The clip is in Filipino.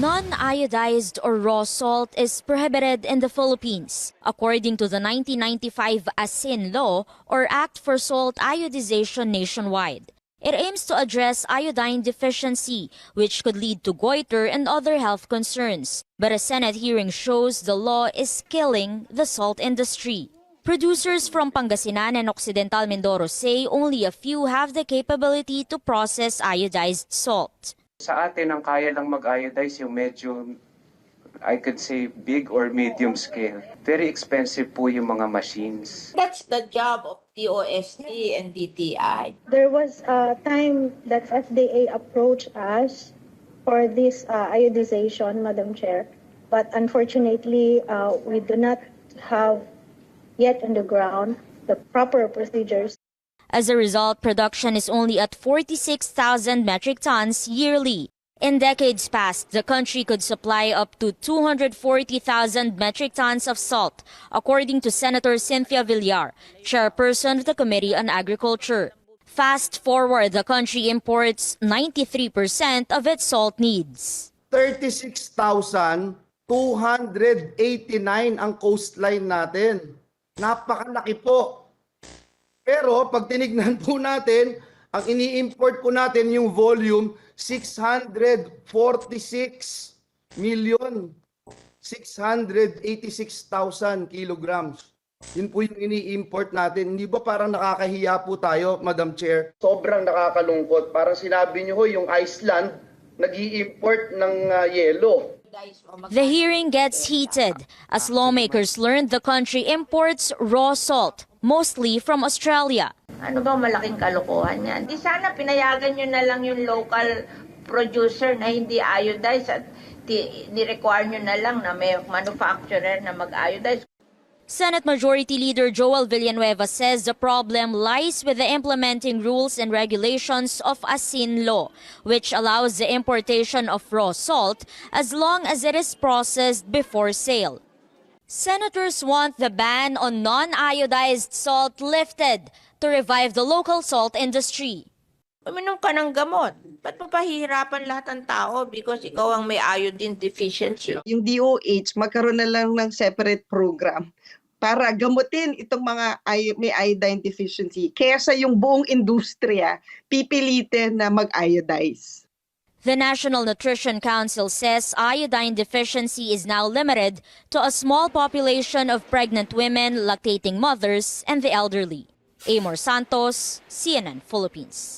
Non-iodized or raw salt is prohibited in the Philippines, according to the 1995 ASIN Law or Act for Salt Iodization nationwide. It aims to address iodine deficiency, which could lead to goiter and other health concerns. But a Senate hearing shows the law is killing the salt industry. Producers from Pangasinan and Occidental Mindoro say only a few have the capability to process iodized salt. Sa atin, ang kaya lang mag-iodize yung medyo, I could say, big or medium scale. Very expensive po yung mga machines. That's the job of DOST and DTI. There was a time that FDA approached us for this iodization, Madam Chair. But unfortunately, we do not have yet on the ground the proper procedures. As a result, production is only at 46,000 metric tons yearly. In decades past, the country could supply up to 240,000 metric tons of salt, according to Senator Cynthia Villar, chairperson of the Committee on Agriculture. Fast forward, the country imports 93% of its salt needs. 36,289 ang coastline natin. Napakalaki po. Pero pag tinignan po natin, ang ini-import po natin yung volume 646 million 686,000 kilograms. Yun po yung ini-import natin. Hindi ba parang nakakahiya po tayo, Madam Chair? Sobrang nakakalungkot. Parang sinabi niyo ho, yung Iceland nag-i-import ng yelo. The hearing gets heated as lawmakers learned the country imports raw salt, mostly from Australia. Ano bang malaking kalokohan yan? Di sana pinayagan nyo na lang yung local producer na hindi iodized at ni-require nyo na lang na may manufacturer na mag-iodize. Senate Majority Leader Joel Villanueva says the problem lies with the implementing rules and regulations of ASIN law, which allows the importation of raw salt as long as it is processed before sale. Senators want the ban on non-iodized salt lifted to revive the local salt industry. Uminom ka ng gamot. Ba't mapahihirapan lahat ng tao because ikaw ang may iodine deficiency? Yung DOH, magkaroon na lang ng separate program para gamutin itong mga may iodine deficiency. Kaya sa yung buong industriya, pipilitin na mag-iodize. The National Nutrition Council says iodine deficiency is now limited to a small population of pregnant women, lactating mothers, and the elderly. Amor Santos, CNN Philippines.